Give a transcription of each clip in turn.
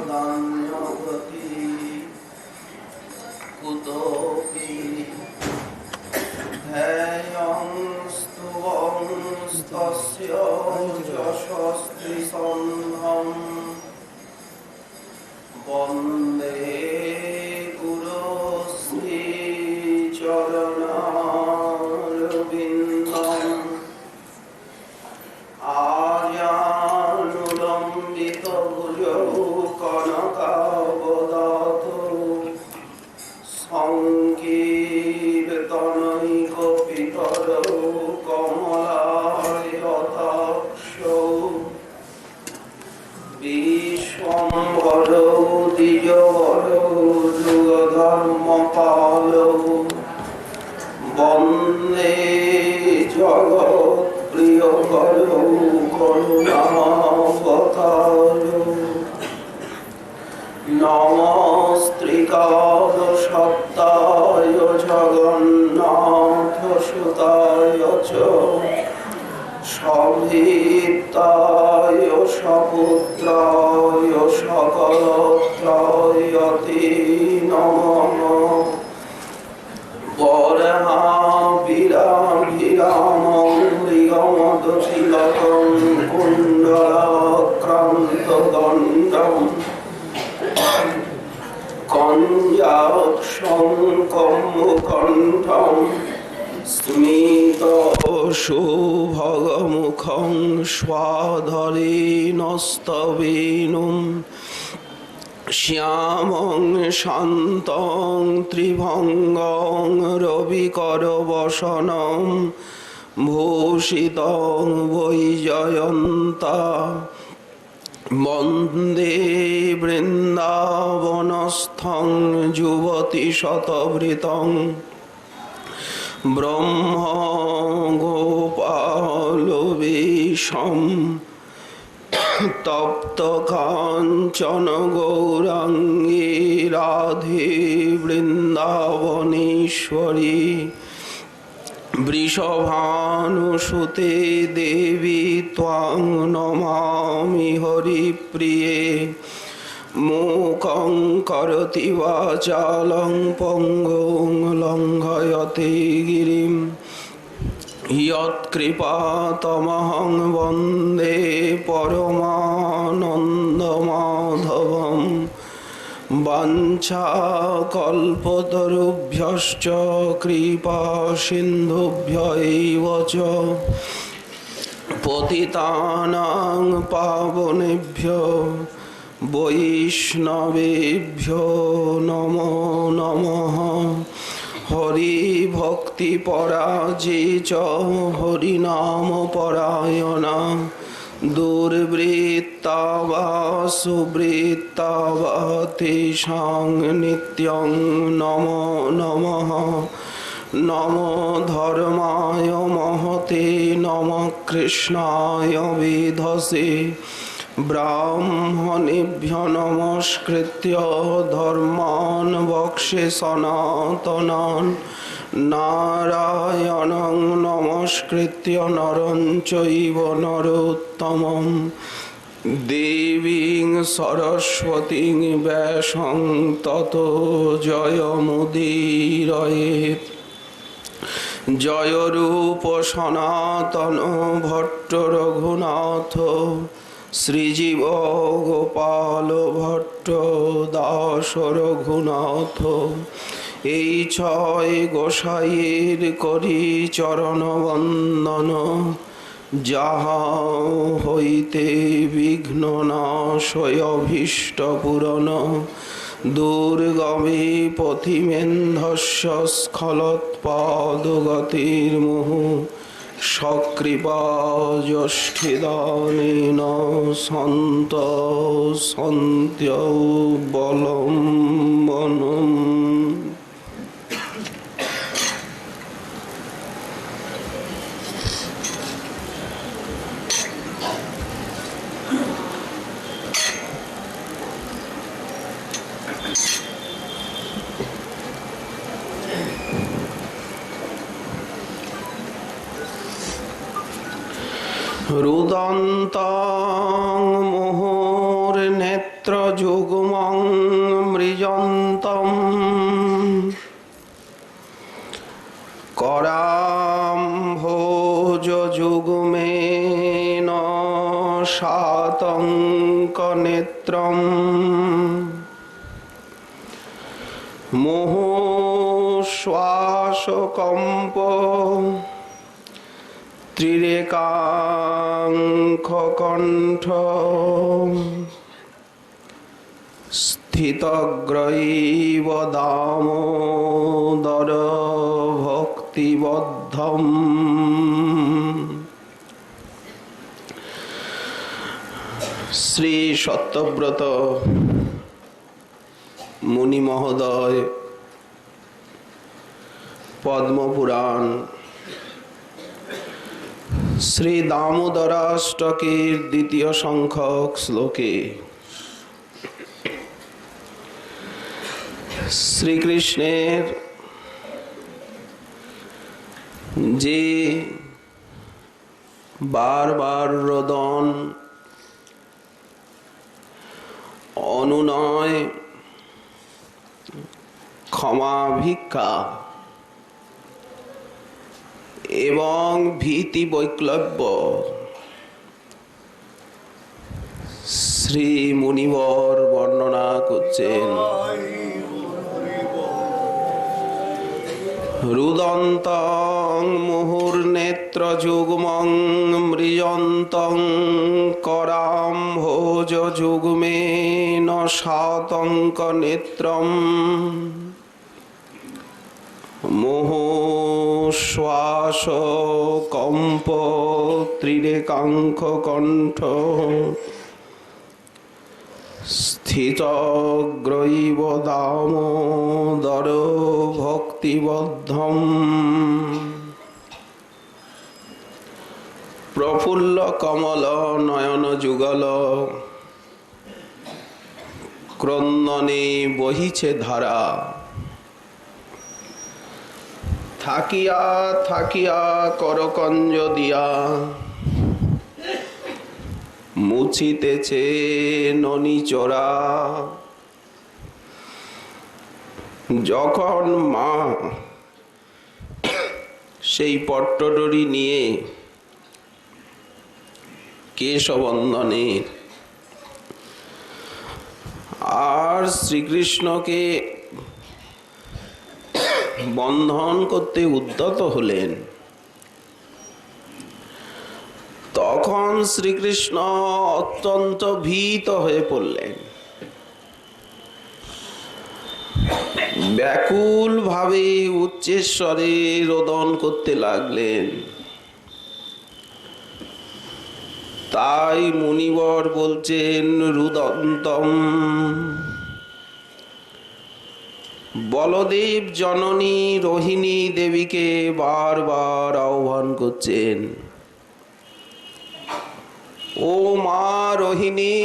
प्रसादान्यवति कुतोऽपि ध्येयं स्तुवंस्तस्य यशस्त्रिसन्धं वन्दे गुरुश्रीचरणारविन्दम् आर्यानुलम्बितभुजौ कनकावदातु सङ्कीर्तनैकपितरौ कमलायताक्षौ विश्वम्भरौ द्विजवरौ युगधर्मपालौ वन्दे जगत्प्रियकरौ करुणावतारौ नमस्त्रिकालसत्ताय जगन्नाथसुताय च सभीताय सपुत्राय सकलत्राय ते नमः वरहाभिराभिरामं मृगमदतिलकं कुण्डलाक्रान्तदण्डं कञ्जाक्षं कम्मुकण्ठं स्मितशुभगमुखं स्वाधरेणस्तवेणुं श्यामं शान्तं त्रिभङ्गं रविकरवसनं भूषितं वैजयन्ता वन्दे वृन्दावनस्थं युवतिशतवृतं ब्रह्मगोपालवेशं तप्तकाञ्चन गौराङ्गी राधे वृन्दावनेश्वरी वृषभानुसुते देवी त्वां नमामि हरिप्रिये मूकं करोति वाचालं पङ्गुं लङ्घयते गिरिं यत्कृपातमहं वन्दे परमानन्दमाधवं वाञ्छाकल्पतरुभ्यश्च कृपासिन्धुभ्य एव च पतितानां पावनेभ्यो वैष्णवेभ्यो नमो नमः हरिभक्तिपराजे च हरिनामपरायणा दुर्वृत्ता वा सुवृत्ता वा तेषां नित्यं नमो नमः नमो धर्माय महते नमः कृष्णाय वेधसे ब्राह्मणेभ्यो नमस्कृत्य धर्मान् वक्षे सनातनान् नारायणं नमस्कृत्य नरं चैव नरोत्तमं देवीं सरस्वतीं व्यासं ततो जयमुदीरयेत् जय रूप सनातन भट्ट रघुनाथ श्रीजीव गोपाल भट्ट दास रघुनाथ এই ছয় গোসাইয়ের করি চরণ বন্দন যাহা হইতে বিঘ্ন নাশয় অভীষ্ট পূরণ দুর্গমে পথিমেন্ধস্য স্খলৎপাদগতির্মুঃ সকৃপা যষ্ঠিদানেন সন্ত সন্ত্যৌ বলম্বনম। রুদন্তাং যুগ্মং মৃজন্তম कराम्भोज जुग्मेन शातंक नेत्रम मुहुश्वासकंप त्रिरेकांख कंठ स्थितग्रैव दामोदर भक्तिबद्धम। श्री सत्यव्रत मुनि महोदय पद्म पुराण श्री दामोदराष्टकेर द्वितीय संख्यक श्लोके श्रीकृष्णेर जे बार बार रोदन अनुनय क्षमा भिक्षा एवं भीति वैक्लव्य श्री मुनिवर वर्णना करছেন। रुदन्तं मुहुर्नेत्रयुग्मं मृजन्तं कराम्भोज युग्मेन शातङ्कनेत्रं मुहुश्वासकम्प त्रिरेकाङ्खकण्ठ स्थितग्रैव दामोदर भक्तिबद्धम। प्रफुल्ल कमल नयन जुगल क्रंदने बहिছে धारा থাকিয়া থাকিয়া করকঞ্জ দিয়া মুছিতেছে ননি চোরা। যখন মা সেই পট্টডরি নিয়ে কেশবন্ধনে আর শ্রীকৃষ্ণকে বন্ধন করতে উদ্যত হলেন, তখন শ্রীকৃষ্ণ অত্যন্ত ভীত হয়ে পড়লেন। ব্যাকুল ভাবে উচ্চস্বরে রোদন করতে লাগলেন। তাই মুনিবর বলছেন রুদন্তম। বলদেব জননী রোহিণী দেবীকে বারবার আহ্বান করছেন, ও মা রোহিণী,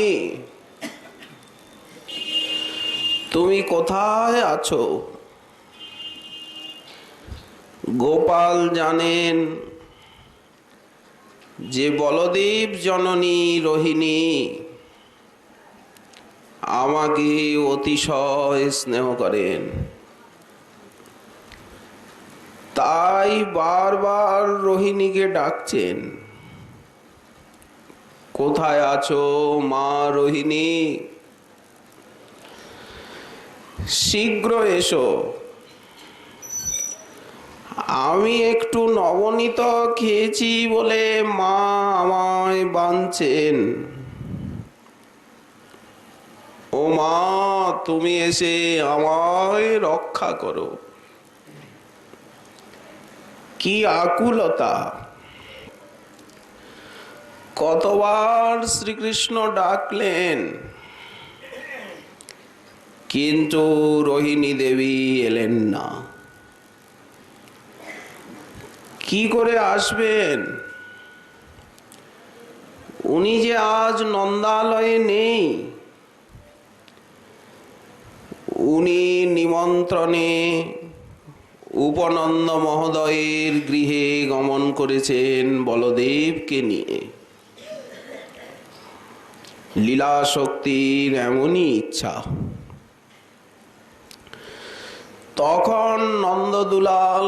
তুমি কোথায় আছো? গোপাল জানেন যে বলদেব জননী রোহিণী আমাকে অতিশয় স্নেহ করেন, তাই বারবার রোহিণীকে ডাকছেন, কোথায় আছো মা রোহিণী, শীঘ্র এসো। আমি একটু নবনীত খেয়েছি বলে মা আমায় বাঁধছেন। ও মা, তুমি এসে আমায় রক্ষা করো। কি আকুলতা! কতবার শ্রীকৃষ্ণ ডাকলেন, কিন্তু রোহিণী দেবী এলেন না। কি করে আসবেন? উনি যে আজ নন্দালয়ে নেই। উনি নিমন্ত্রণে উপনন্দ মহোদয়ের গৃহে গমন করেছেন বলদেবকে নিয়ে। লীলা শক্তির এমনই ইচ্ছা। তখন নন্দদুলাল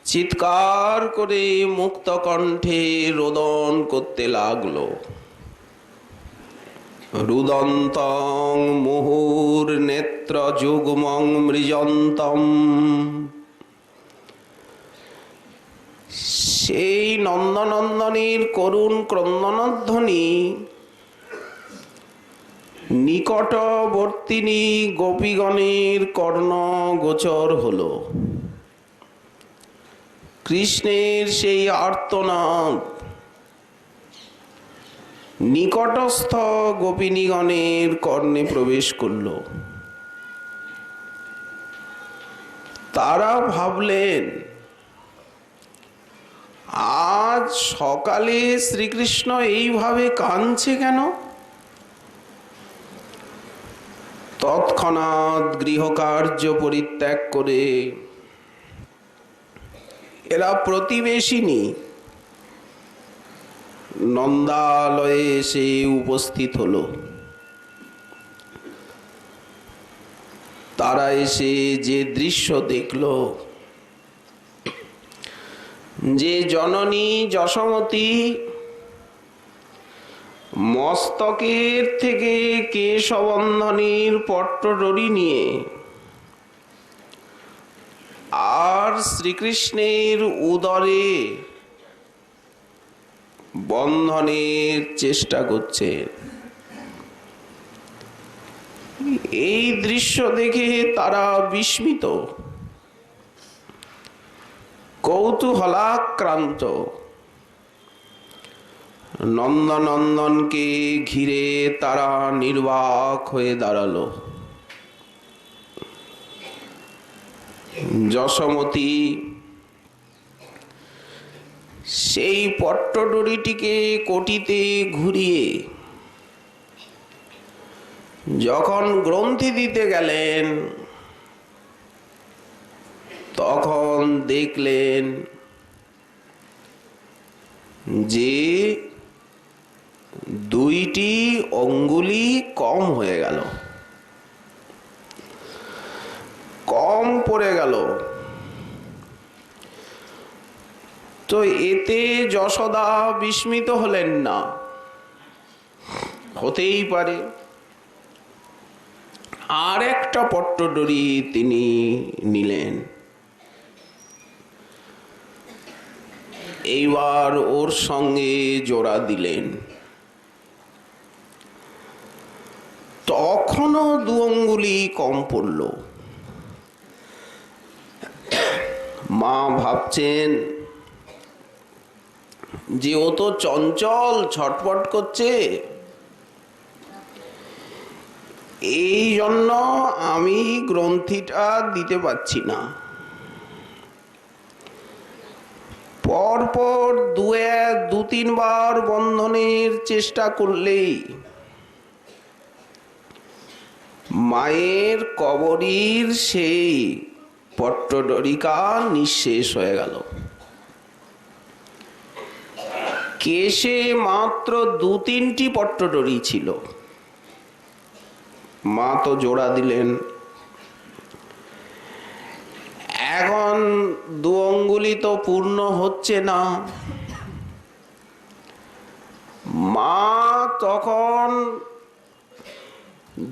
চিৎকার করে মুক্ত কণ্ঠে রোদন করতে লাগলো, রুদন্তং মুহুর নেত্র যুগ্মং মৃজন্তম। সেই নন্দনন্দনের করুণ ক্রন্দনধ্বনি নিকটবর্তিনী গোপীগণের কর্ণ গোচর হল। কৃষ্ণের সেই আর্তনাদ নিকটস্থ গোপিনীগণের কর্ণে প্রবেশ করল। তারা ভাবলেন, আজ সকালে শ্রীকৃষ্ণ এইভাবে কাঁদছে কেন? তৎক্ষণাৎ গৃহকার্য পরিত্যাগ করে এরা প্রতিবেশিনী নন্দালয়ে এসে উপস্থিত হলো। তারা এসে যে দৃশ্য দেখল, যে জননী যশোমতী মস্তকের থেকে কেশবন্ধনীর পট্টডোরি নিয়ে আর শ্রীকৃষ্ণের উদরে বন্ধনের চেষ্টা করছে, এই দৃশ্য দেখে তারা বিস্মিত, কৌতূহলাক্রান্ত। নন্দনন্দনকে ঘিরে তারা নির্বাক হয়ে দাঁড়ালো। যশোমতী সেই পট্টডোরিটিকে কটিতে ঘুরিয়ে যখন গ্রন্থি দিতে গেলেন, তখন দেখলেন যে দুইটি অঙ্গুলি কম হয়ে গেল, কম পড়ে গেল। তো এতে যশোদা বিস্মিত হলেন না, হতেই পারে। আর একটা পট্টডোরি তিনি নিলেন, এইবার ওর সঙ্গে জোড়া দিলেন। তখনও দু অঙ্গুলি কম পড়ল। মা ভাবছেন যে ও তো চঞ্চল, ছটফট করছে, এই জন্য আমি গ্রন্থিটা দিতে পারছি না। পরপর দু তিনবার বন্ধনের চেষ্টা করলেই মায়ের কবরীর সেই পট্টডোরিকা নিঃশেষ হয়ে গেল। কেশে মাত্র দু তিনটি পট্টডোরি ছিল। মা তো জোড়া দিলেন, এখন দু অঙ্গুলি তো পূর্ণ হচ্ছে না। মা তখন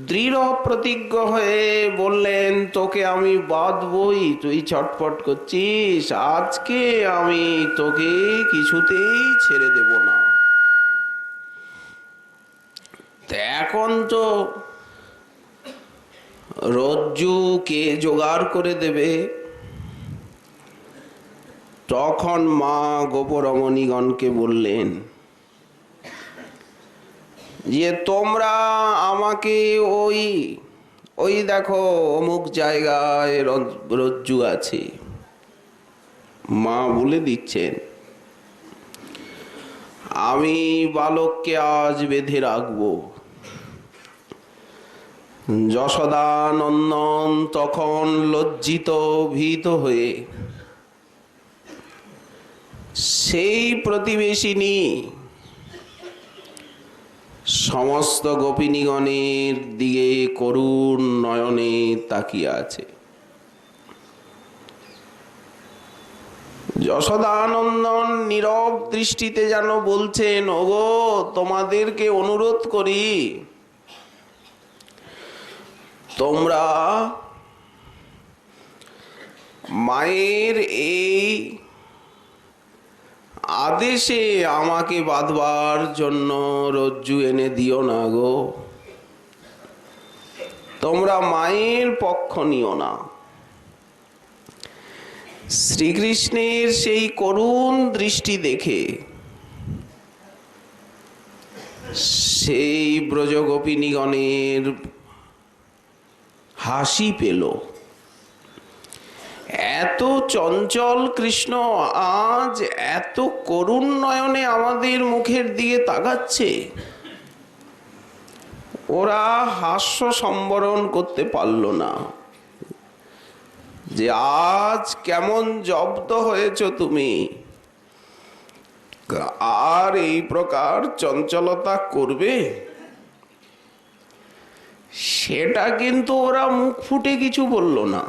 দৃঢ় প্রতিজ্ঞ হয়ে বললেন, তোকে আমি বাঁধবই, তুই ছটফট করছিস, আজকে আমি তোকে কিছুতেই ছেড়ে দেব না। এখন তো রজ্জু কে জোগাড় করে দেবে? তখন মা গোপরমণীগণকে বললেন যে তোমরা আমাকে ওই দেখো অমুক জায়গায় রজ্জু আছে। মা বলে দিচ্ছেন, আমি বালককে আজ বেঁধে রাখবো। যশোদানন্দন তখন লজ্জিত ভীত হয়ে সেই প্রতিবেশিনী সমস্ত গোপিনীগণের দিকে করুণ নয়নে তাকিয়ে আছে। যশোদানন্দন নীরব দৃষ্টিতে যেন বলছেন, ওগো তোমাদেরকে অনুরোধ করি, তোমরা মায়ের এই আদেশে আমাকে বাঁধবার জন্য রজ্জু এনে দিও না গো। তোমরা মায়ের পক্ষ নিও না। শ্রীকৃষ্ণের সেই করুণ দৃষ্টি দেখে সেই ব্রজগোপিনীগণের হাসি পেল। এত চঞ্চল কৃষ্ণ আজ এত করুণ নয়নে আমাদের মুখের দিকে তাকাচ্ছে। ওরা হাস্য সম্বরণ করতে পারল না যে আজ কেমন জব্দ হয়েছ তুমি, আর এই প্রকার চঞ্চলতা করবে। সেটা কিন্তু ওরা মুখ ফুটে কিছু বলল না।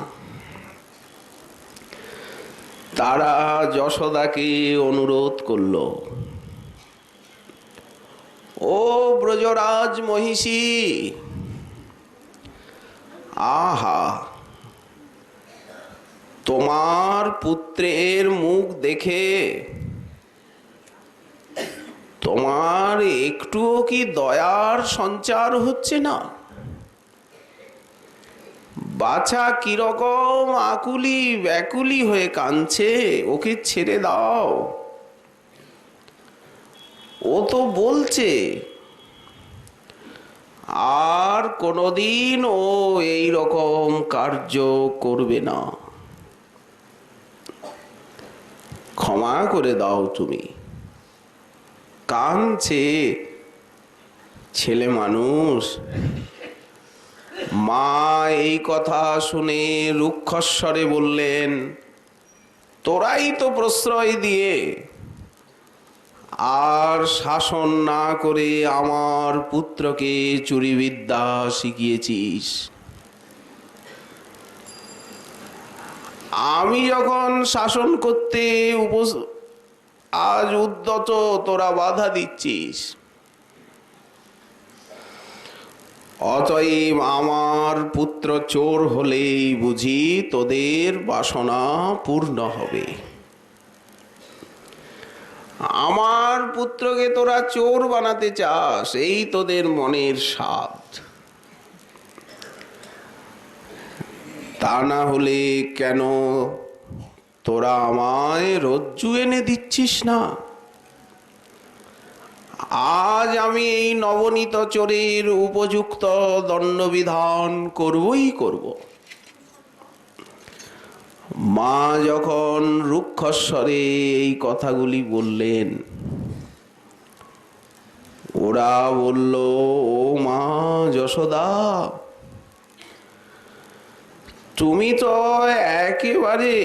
তারা যশোদাকে অনুরোধ করল, ও ব্রজরাজ মহিষী, আহা, তোমার পুত্রের মুখ দেখে তোমার একটুও কি দয়ার সঞ্চার হচ্ছে না? বাছা কিরকম আকুলি ব্যাকুলি হয়ে কাঁদছে, ওকে ছেড়ে দাও। ও তো বলছে আর কোনোদিন ও এই রকম কার্য করবে না, ক্ষমা করে দাও তুমি। কাঁদছে ছেলে মানুষ। মা এই কথা শুনে রুক্ষস্বরে বললেন, তোরাই তো প্রশ্রয় দিয়ে আর শাসন না করে আমার পুত্রকে চুরিবিদ্যা শিখিয়েছিস। আমি যখন শাসন করতে আজ উদ্যত, তোরা বাধা দিচ্ছিস। অতএব আমার পুত্র চোর হলেই বুঝি তোদের বাসনা পূর্ণ হবে। আমার পুত্রকে তোরা চোর বানাতে চাস, এই তোদের মনের স্বাদ। তা না হলে কেন তোরা আমায় রজ্জু এনে দিচ্ছিস না? আজ আমি এই নবনীত চোরের উপযুক্ত দণ্ডবিধান করবই করব। মা যখন রুক্ষস্বরে এই কথাগুলি বললেন, ওরা বলল, ও মা যশোদা, তুমি তো একেবারে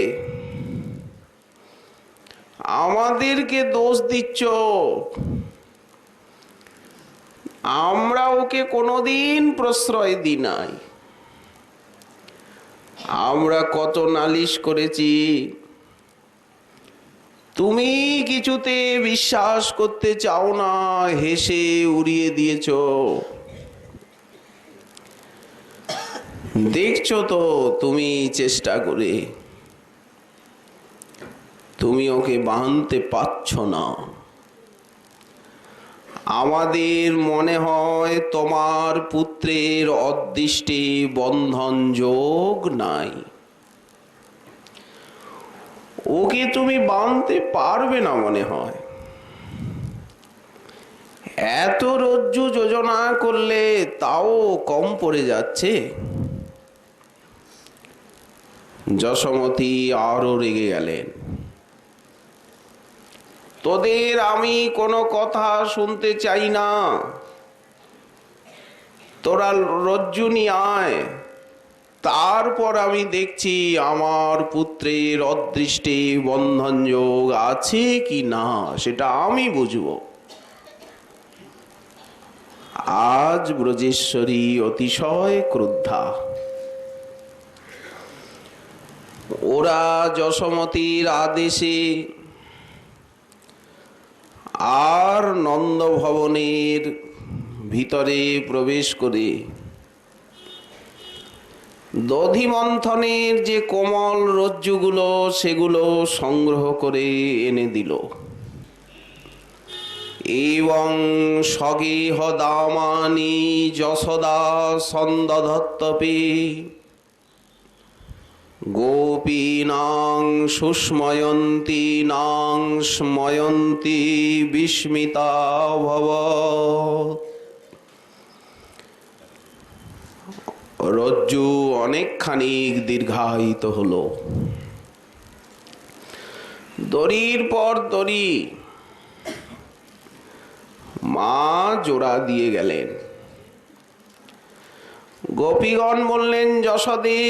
আমাদেরকে দোষ দিচ্ছ। আমরা ওকে কোনোদিন প্রশ্রয় দিই নাই। আমরা কত নালিশ করেছি, তুমি কিছুতে বিশ্বাস করতে চাও না, হেসে উড়িয়ে দিয়েছ। দেখছো তো তুমি চেষ্টা করে, তুমি ওকে বাঁধতে পারছ না। আমাদের মনে হয় তোমার পুত্রের অদৃষ্টে বন্ধন যোগ নাই, ওকে তুমি বাঁধতে পারবে না মনে হয়। এত রজ্জু যোজনা করলে তাও কম পড়ে যাচ্ছে। যশোমতী আরো রেগে গেলেন, তোদের আমি কোনো কথা শুনতে চাই না, তোরা রজ্জু নিয়ে আয়, তারপর আমি দেখছি আমার পুত্রের অদৃষ্টে বন্ধন যোগ আছে কি না, সেটা আমি বুঝব। আজ ব্রজেশ্বরী অতিশয় ক্রুদ্ধা। ওরা যশোমতীর আদেশে আর নন্দভবনের ভিতরে প্রবেশ করে দধিমন্থনের যে কোমল রজ্জুগুলো সেগুলো সংগ্রহ করে এনে দিল। এবং সগেহ দামানি যশোদা সন্দধত্তপে গোপীনাং সুস্ময়ন্তী নাং স্ময়ন্তী বিস্মিতা ভবৎ। রজ্জু অনেকখানি দীর্ঘায়িত হলো। দড়ির পর দড়ি মা জোড়া দিয়ে গেলেন। গোপীগণ বললেন, যশোদে,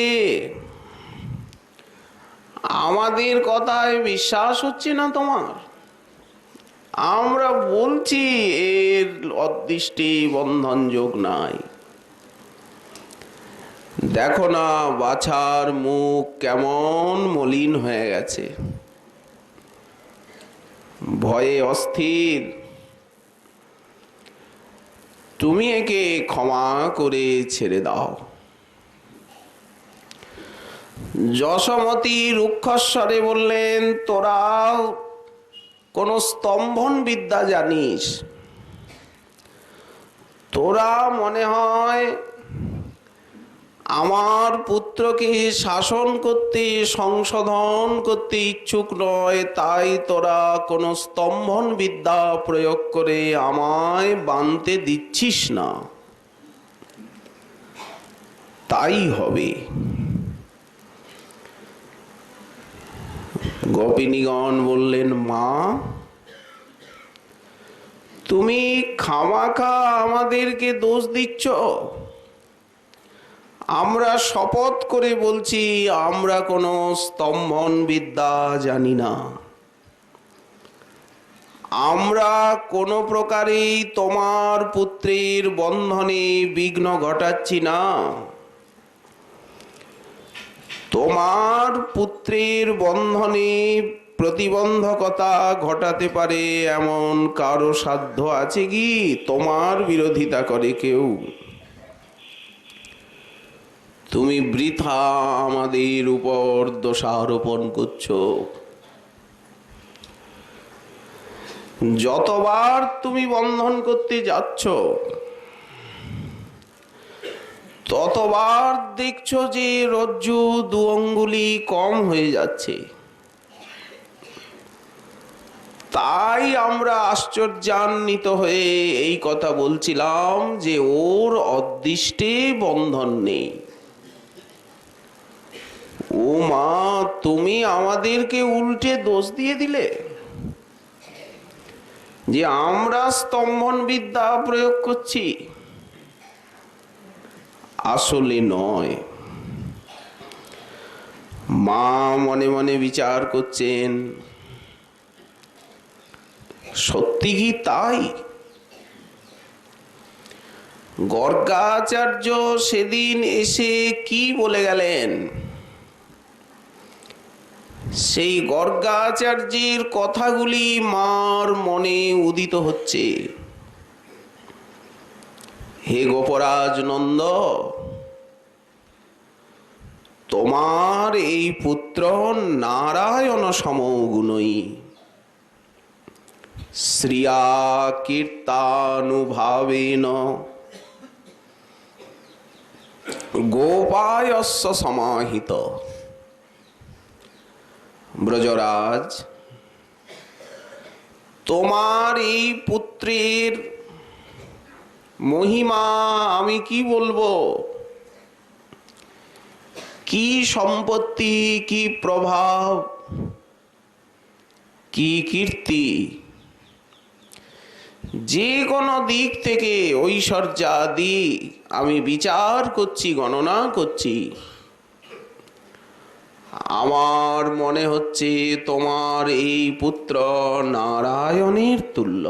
আমাদের কথায় বিশ্বাস হচ্ছে না তোমার? আমরা বলছি এর অদৃষ্টে বন্ধন যোগ নাই। দেখো না বাছার মুখ কেমন মলিন হয়ে গেছে, ভয়ে অস্থির। তুমি একে ক্ষমা করে ছেড়ে দাও। যশোমতী রুক্ষস্বরে বললেন, তোরা কোন স্তম্ভন বিদ্যা জানিস? তোরা মনে হয় আমার পুত্রকে শাসন করতে, সংশোধন করতে ইচ্ছুক নয়, তাই তোরা কোন স্তম্ভন বিদ্যা প্রয়োগ করে আমায় বানতে দিচ্ছিস না। তাই হবে। গোপিনীগণ বললেন, মা, তুমি খামাখা আমাদেরকে দোষ দিচ্ছ। আমরা শপথ করে বলছি, আমরা কোনো স্তম্ভন বিদ্যা জানি না। আমরা কোনো প্রকারেই তোমার পুত্রের বন্ধনে বিঘ্ন ঘটাচ্ছি না। তোমার পুত্রের বন্ধনে প্রতিবন্ধকতা ঘটাতে পারে এমন কারো সাধ্য আছে কি তোমার বিরোধিতা করে কেউ? তুমি বৃথা আমাদের উপর দোষারোপণ করছো। যতবার তুমি বন্ধন করতে যাচ্ছ ততবার দেখছো যে রজ্জু 2 আঙ্গুলি কম হয়ে যাচ্ছে। তাই আমরা আশ্চর্যান্বিত হয়ে এই কথা বলছিলাম যে ওর অদৃষ্টে বন্ধন নেই। ও মা, তুমি আমাদেরকে উল্টে দোষ দিয়ে দিলে যে আমরা স্তম্ভন বিদ্যা প্রয়োগ করছি। আসলে নয়। মা মনে মনে বিচার করছেন, সত্যি কি তাই? গর্গাচার্য সেদিন এসে কি বলে গেলেন? সেই গর্গাচার্যের কথাগুলি মার মনে উদিত হচ্ছে। হে গোপরাজ নন্দ, তোমার এই পুত্র নারায়ণ সমগুণই, শ্রিয়া কীর্তানুভাবেন গোপায়স্য সমাহিত। ব্রজরাজ, তোমার এই পুত্রের মহিমা আমি কি বলবো? কি সম্পত্তি, কি প্রভাব, কি কীর্তি! যে কোনো দিক থেকে ঐশ্বর্যাদি আমি বিচার করছি, গণনা করছি। আমার মনে হচ্ছে তোমার এই পুত্র নারায়ণের তুল্য।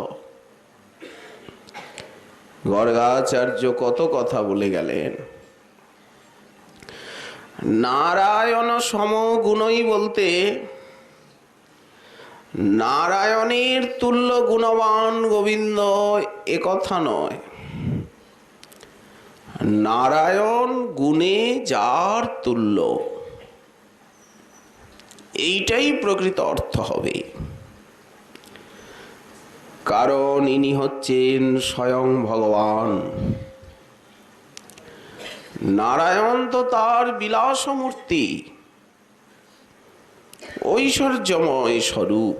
গর্গাচার্য কত কথা বলে গেলেন। নারায়ণ সমগুণই বলতে নারায়ণের তুল্য গুণবান গোবিন্দ একথা নয়, নারায়ণ গুণে যার তুল্য, এইটাই প্রকৃত অর্থ হবে। কারণ ইনি হচ্ছেন স্বয়ং ভগবান। নারায়ণ তো তার বিলাসমূর্তি, ঐশ্বর্যময় স্বরূপ।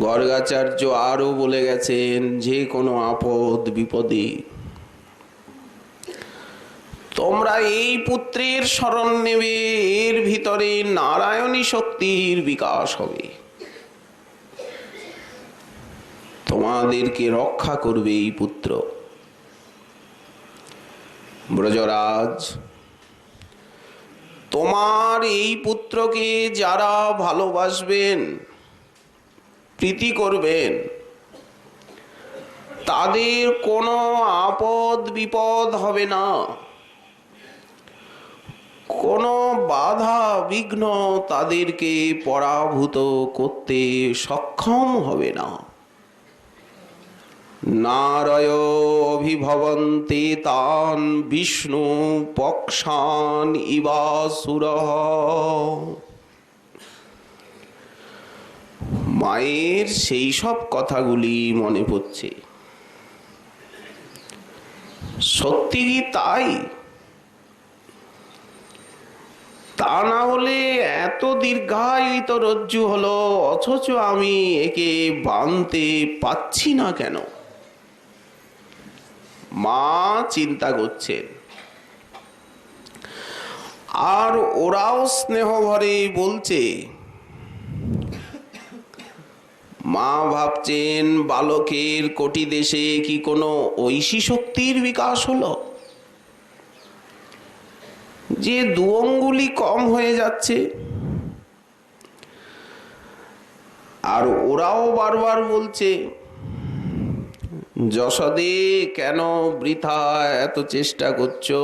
গর্গাচার্য আরো বলে গেছেন, যে কোনো আপদ বিপদে তোমরা এই পুত্রের শরণ নেবে, এর ভিতরে নারায়ণী শক্তির বিকাশ হবে, তোমাদেরকে রক্ষা করবে এই পুত্র। ব্রজরাজ, তোমার এই পুত্রকে যারা ভালোবাসবেন, প্রীতি করবেন, তাদের কোনো আপদ বিপদ হবে না, কোনো বাধা বিঘ্ন তাদেরকে পরাভূত করতে সক্ষম হবে না। নারায় অভিভবন্তে তান বিষ্ণু পক্ষান ইবাসুরঃ। মায়ের সেই সব কথাগুলি মনে পড়ছে। সত্যি কি তাই? তা না হলে এত দীর্ঘায়িত রজ্জু হলো, অথচ আমি একে বাঁধতে পাচ্ছি না কেন? মা চিন্তা করছেন, আর ওরাও স্নেহ ভরে বলছে। মা ভাবছেন, বালকের কোটি দেশে কি কোনো ঐশী শক্তির বিকাশ হলো যে দু অঙ্গুলি কম হয়ে যাচ্ছে? আর ওরাও বারবার বলছে, যশোদে কেন বৃথা এত চেষ্টা করছো?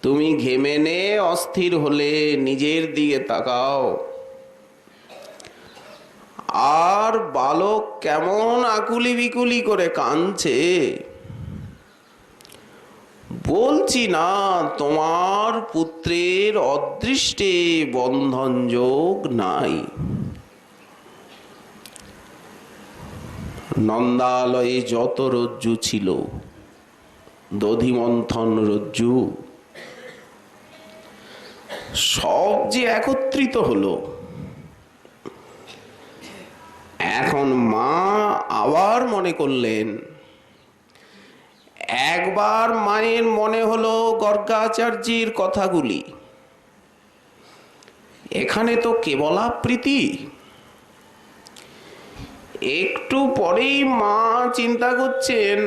তুমি ঘেমে নে, অস্থির হলে নিজের দিকে তাকাও। আর বালক কেমন আকুলি বিকুলি করে কাঁদছে। বলছি না, তোমার পুত্রের অদৃষ্টে বন্ধন যোগ নাই। নন্দালয়ে যত রজ্জু ছিল, দধিমন্থন রজ্জু, সব যে একত্রিত হলো। এখন মা আবার মনে করলেন, একবার মায়ের মনে হলো গর্গাচার্যের কথাগুলি, এখানে তো কেবলাপ্রীতি। একটু পরেই মা চিন্তা করছেন,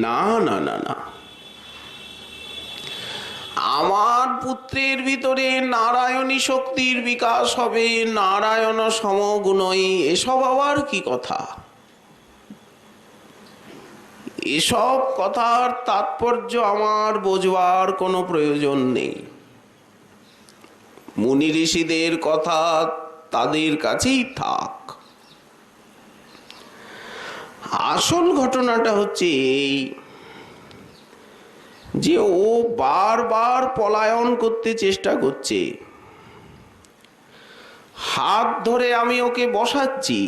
না না না না, আমার পুত্রের ভিতরে নারায়ণী শক্তির বিকাশ হবে, নারায়ণ সমগুণই, এসব আবার কি কথা? এসব কথার তাৎপর্য আমার বোঝবার কোনো প্রয়োজন নেই। মুনি ঋষিদের কথা তাদের কাছেই থাক। আসল ঘটনাটা হচ্ছে এই যে ও বারবার পলায়ন করতে চেষ্টা করছে। হাত ধরে আমি ওকে বসাচ্ছি,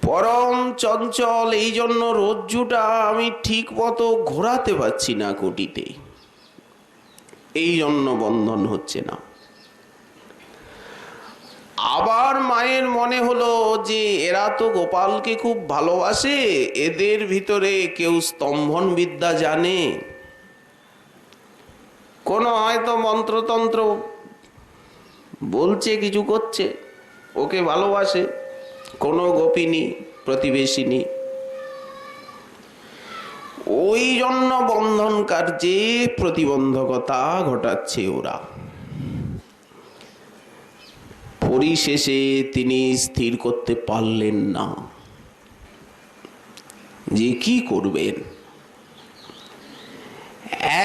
পরম চঞ্চল, এই জন্য রজ্জুটা আমি ঠিক মতো ঘোরাতে পারছি না কোটিতে, এই জন্য বন্ধন হচ্ছে না। আবার মায়ের মনে হলো যে এরা তো গোপালকে খুব ভালোবাসে, এদের ভিতরে কেউ স্তম্ভন বিদ্যা জানে, কোনো হয়তো মন্ত্রতন্ত্র বলছে, কিছু করছে, ওকে ভালোবাসে, কোনো গোপিনী প্রতিবেশিনী, ওই জন্য বন্ধন কার্যে প্রতিবন্ধকতা ঘটাচ্ছে ওরা। পরিশেষে তিনি স্থির করতে পারলেন না যে কি করবেন।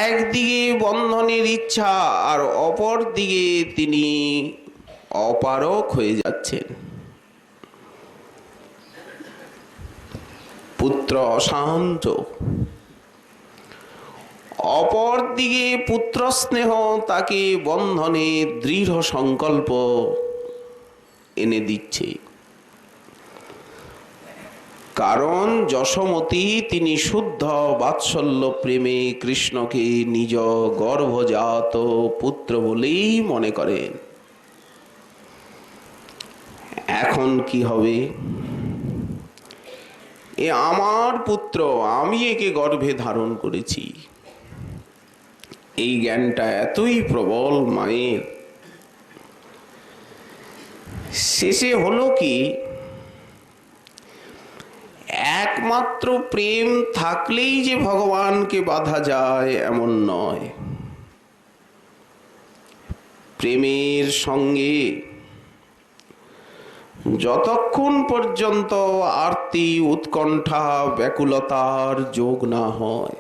একদিকে বন্ধনের ইচ্ছা আর অপর দিকে তিনি অপারক হয়ে যাচ্ছেন। পুত্র অশান্ত, অপর দিকে পুত্র স্নেহ তাকে বন্ধনে দৃঢ় সংকল্প এনে দিচ্ছে। কারণ যশোমতী তিনি শুদ্ধ বাৎসল্য প্রেমে কৃষ্ণকে নিজ গর্ভজাত পুত্র বলেই মনে করেন। এখন কি হবে? এ আমার পুত্র, আমি একে গর্ভে ধারণ করেছি। এই জ্ঞানটা এতই প্রবল মায়ের। শেষে হলো কি, একমাত্র প্রেম থাকলেই যে ভগবানকে বাধা যায় এমন নয়। প্রেমের সঙ্গে যতক্ষণ পর্যন্ত আরতি, উৎকণ্ঠা, ব্যাকুলতার যোগ না হয়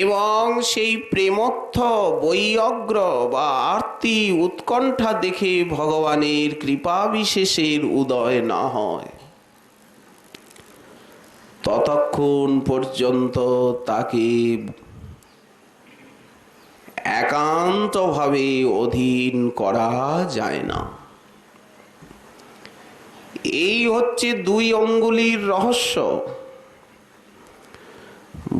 এবং সেই প্রেমত্থ বৈয়গ্র বা আরতি উৎকণ্ঠা দেখে ভগবানের কৃপা বিশেষের উদয় না হয়, ততক্ষণ পর্যন্ত তাকে একান্তভাবে অধীন করা যায় না। এই হচ্ছে দুই অঙ্গুলির রহস্য।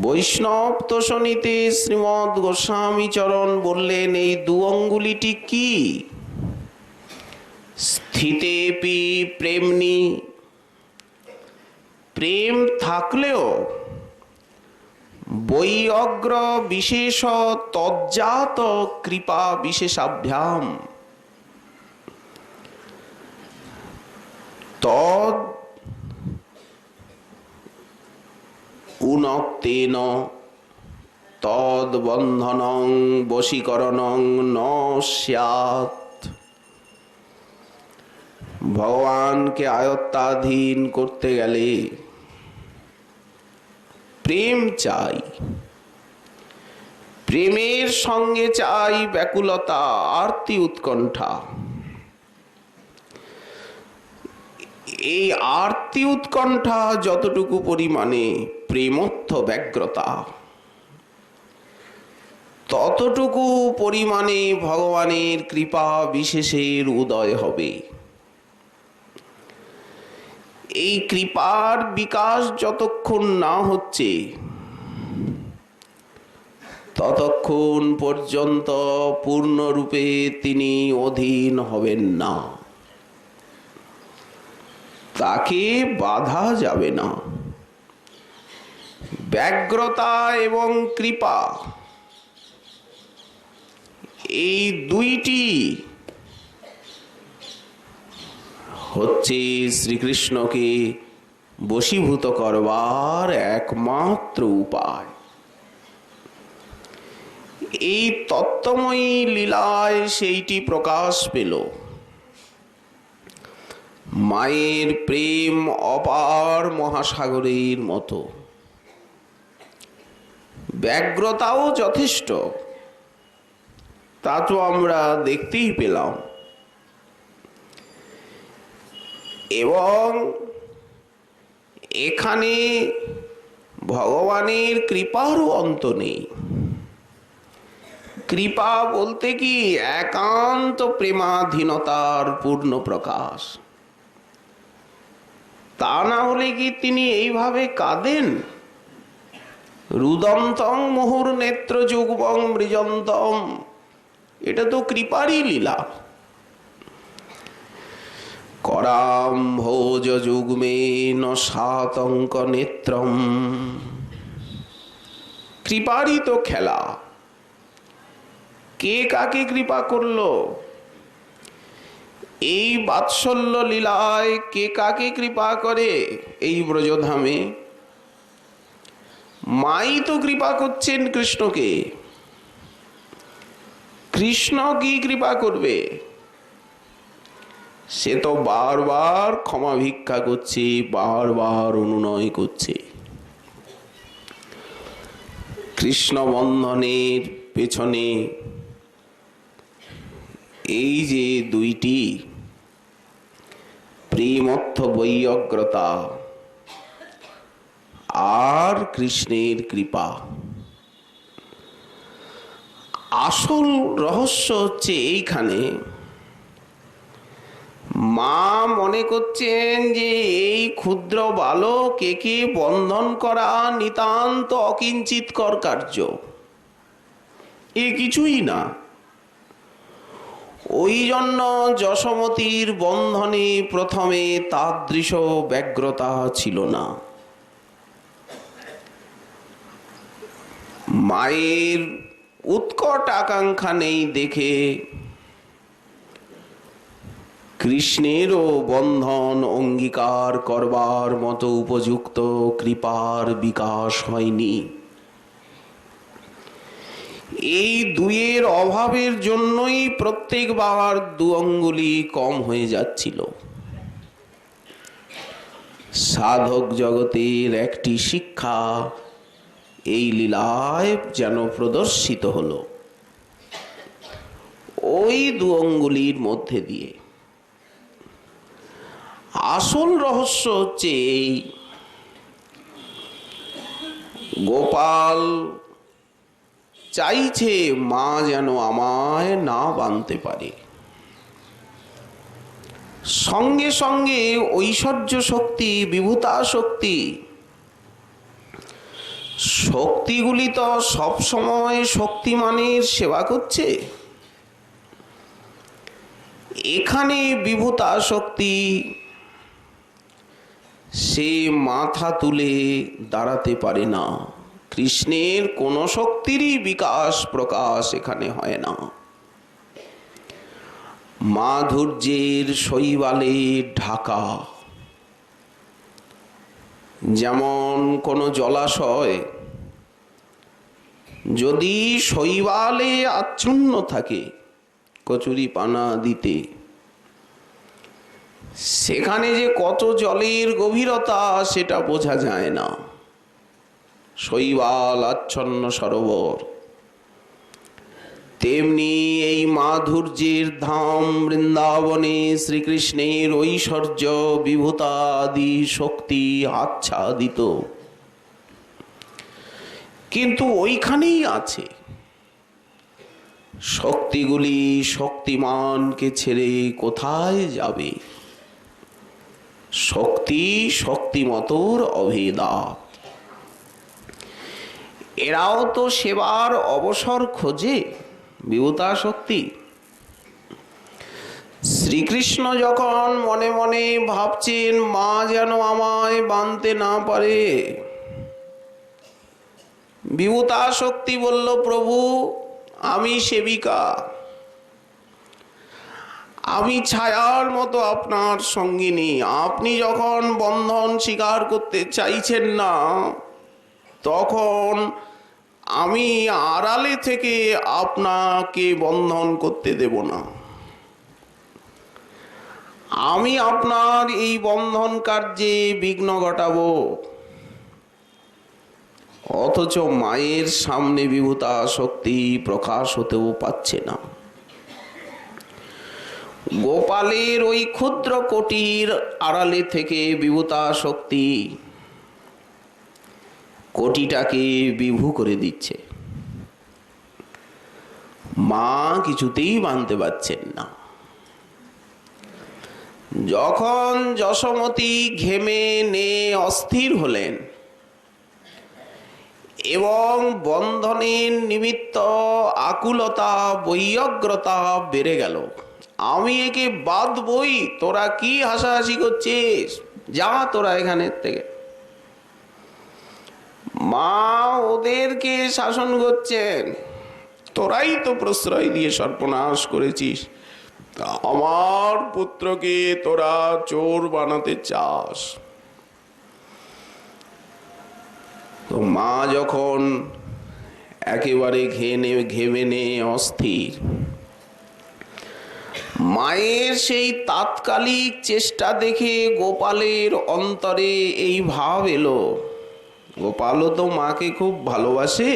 বৈষ্ণব তোষণীতে শ্রীমৎ গোস্বামী চরণ বললেন, এই দু অঙ্গুলিটি কি? স্থিতেপি প্রেমনি, প্রেম থাকলেও বৈয়গ্র বিশেষ তজ্জাত কৃপা বিশেষাভ্যাম তদ উনক্তেন তদ বন্ধনং বশীকরণং ন স্যাৎ। ভগবানকে আয়ত্তাধীন করতে গেলে প্রেম চাই, প্রেমের সঙ্গে চাই ব্যাকুলতা, আরতি, উৎকণ্ঠা। এই আরতি উৎকণ্ঠা যতটুকু পরিমাণে প্রেমত্থ ব্যগ্রতা, ততটুকু পরিমাণে ভগবানের কৃপা বিশেষের উদয় হবে। এই কৃপার বিকাশ যতক্ষণ না হচ্ছে ততক্ষণ পর্যন্ত পূর্ণরূপে তিনি অধীন হবেন না, তাকে বাধা যাবে না। ব্যগ্রতা এবং কৃপা, এই দুইটি হচ্ছে শ্রীকৃষ্ণকে বশীভূত করবার একমাত্র উপায়। এই তত্ত্বময়ী লীলায় সেইটি প্রকাশ পেল। মায়ের প্রেম অপার মহাসাগরের মতো, ব্যগ্রতাও যথেষ্ট, তা তো আমরা দেখতেই পেলাম। এবং এখানে ভগবানের কৃপারও অন্ত নেই। কৃপা বলতে কি একান্ত প্রেমাধীনতার পূর্ণ প্রকাশ। তা না হলে কি তিনি এইভাবে কাঁদেন? রুদন্তং মুহুর নেত্র যুগবং মৃজন্তম, এটা তো কৃপারই লীলা। করাম ভোজ যুগ্মে ন সাতঙ্ক নেত্রম, কৃপারই তো খেলা। কে কাকে কৃপা করলো? এই বাৎসল্য লীলায় কে কাকে কৃপা করে? এই ব্রজধামে মাই তো কৃপা করছেন কৃষ্ণকে। কৃষ্ণ কি কৃপা করবে? সে তো বারবার ক্ষমা ভিক্ষা করছে, বারবার অনুনয় করছে। কৃষ্ণ বন্ধনের পেছনে এই যে দুইটি প্রেমর্থ বৈয়গ্রতা আর কৃষ্ণের কৃপা, আসল রহস্য হচ্ছে এইখানে। মা মনে করছেন যে এই ক্ষুদ্র বালক, একে বন্ধন করা নিতান্ত অকিঞ্চিৎকর কার্য, এ কিছুই না। ওই জন্য যশোমতীর বন্ধনে প্রথমে তাদৃশ ব্যগ্রতা ছিল না। মায়ের উৎকট আকাঙ্ক্ষা নেই দেখে কৃষ্ণেরও বন্ধন অঙ্গীকার করবার মতো উপযুক্ত কৃপার বিকাশ হয়নি। এই দুইয়ের অভাবের জন্যই প্রত্যেকবার দু আঙ্গুলি কম হয়ে যাচ্ছিল। সাধক জগতের একটি শিক্ষা এই লীলায় যেন প্রদর্শিত হলো, ওই দু আঙ্গুলির মধ্যে দিয়ে। আসল রহস্য হচ্ছে এই, গোপাল চাইছে মা যেন আমায় না বাঁধতে পারে। সঙ্গে সঙ্গে ঐশ্বর্য শক্তি, বিভূতা শক্তি, শক্তিগুলি তো সবসময় শক্তিমানের সেবা করছে। এখানে বিভূতা শক্তি সে মাথা তুলে দাঁড়াতে পারে না। কৃষ্ণের কোন শক্তিরই বিকাশ প্রকাশ এখানে হয় না। মাধুর্যের শৈবালে ঢাকা, যেমন কোন জলাশয় যদি শৈবালে আচ্ছন্ন থাকে কচুরি পানা দিতে, সেখানে যে কত জলের গভীরতা সেটা বোঝা যায় না। শৈবাল আচ্ছন্ন সরোবর, তেমনি এই মাধুর্যের ধাম বৃন্দাবনে শ্রীকৃষ্ণের ঐশ্বর্য বিভূতাদি শক্তি আচ্ছাদিত, কিন্তু ওইখানেই আছে। শক্তিগুলি শক্তিমানকে ছেড়ে কোথায় যাবে? শক্তি শক্তিমতর অভেদা। এরাও তো সেবার অবসর খোঁজে, বিভূতা শক্তি। শ্রীকৃষ্ণ যখন মনে মনে ভাবছেন মা যেন আমায় বাঁধতে না পারে, বিভূতা শক্তি বলল, প্রভু আমি সেবিকা, আমি ছায়ার মতো আপনার সঙ্গিনী। আপনি যখন বন্ধন স্বীকার করতে চাইছেন না, তখন আমি আড়ালে থেকে আপনাকে বন্ধন করতে দেব না। আমি আপনার এই বন্ধন কার্যে বিঘ্ন ঘটাবো। অথচ মায়ের সামনে বিভূতা শক্তি প্রকাশ হতেও পাচ্ছে না। গোপালের ওই ক্ষুদ্র কোটির আড়ালে থেকে বিভূতা শক্তি কোটিটাকে বিভু করে দিচ্ছে। মা কিছুতেই বাঁধতে পারছেন না। যখন যশোমতী ঘেমে নে অস্থির হলেন এবং বন্ধনের নিমিত্ত আকুলতা বৈয়গ্রতা বেড়ে গেল, আমি একে বাঁধবই, তোরা কি হাসাহাসি করছিস, যা তোরা এখানের থেকে। মা ওদেরকে শাসন করছেন, তোরাই তো প্রশ্রয় দিয়ে সর্বনাশ করেছিস, আমার পুত্রকে তোরা চোর বানাতে চাস। তো মা যখন একেবারে ঘেমে নে অস্থির, মায়ের সেই তাৎকালিক চেষ্টা দেখে গোপালের অন্তরে এই ভাব এলো, গোপালও তো মাকে খুব ভালোবাসে।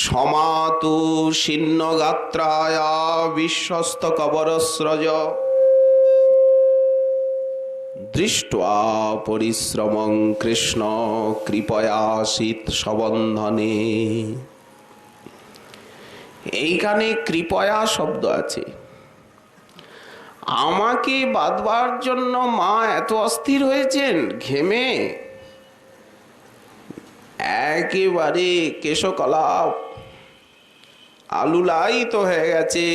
সমাতু শীর্ণ গাত্রায়া বিশ্বস্ত কবরস্রজ দৃष्ट्वा পরিশ্রমং কৃষ্ণ কৃপয়াসিত সবন্ধনে। এইখানে কৃপয়া শব্দ আছে। আমাকে বাঁধবার জন্য মা এত অস্থির হয়েছেন, ঘেমে একেবারে কেশকলাপ আলুলায়িত হয়ে গেছে,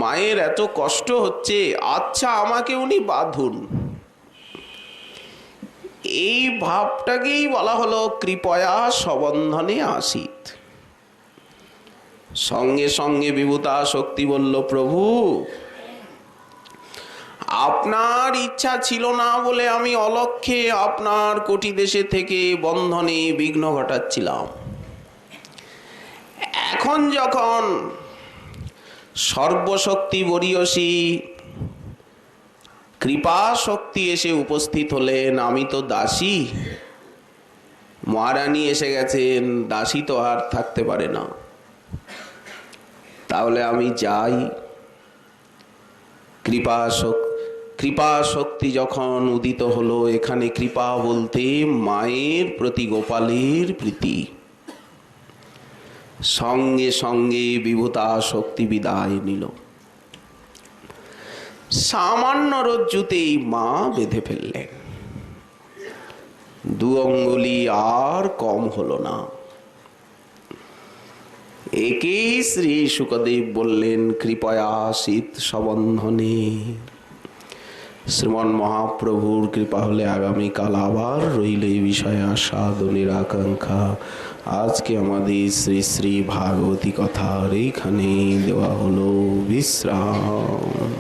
মায়ের এত কষ্ট হচ্ছে, আচ্ছা আমাকে উনি বাঁধুন। এই ভাবটাকেই বলা হলো কৃপয়া সবন্ধনে আসিত। সঙ্গে সঙ্গে বিভূতা শক্তি বলল, প্রভু আপনার ইচ্ছা ছিল না বলে আমি অলক্ষ্যে আপনার কোটি দেশে থেকে বন্ধনে বিঘ্ন ঘটাচ্ছিলাম। এখন যখন সর্বশক্তি বরিয়সী কৃপা শক্তি এসে উপস্থিত হলেন, আমি তো দাসী, মহারানী এসে গেছেন, দাসী তো আর থাকতে পারে না, তাহলে আমি যাই। কৃপা শক্তি যখন উদিত হলো, এখানে কৃপা বলতে মায়ের প্রতি গোপালের প্রীতি। সঙ্গে সঙ্গে বিভূতা শক্তি বিদায় নিল। সামান্য রজ্জুতেই মা বেঁধে ফেললেন, দু অঙ্গুলি আর কম হলো না। একেই শ্রী শুকদেব বললেন কৃপয়াসিত সবন্ধনে। শ্রীমন মহাপ্রভুর কৃপা হলে আগামীকাল আবার রইল এই বিষয়ে আস্বাদনের আকাঙ্ক্ষা। আজকে আমাদের শ্রী শ্রী ভাগবতী কথার এইখানে দেওয়া হলো বিশ্রাম।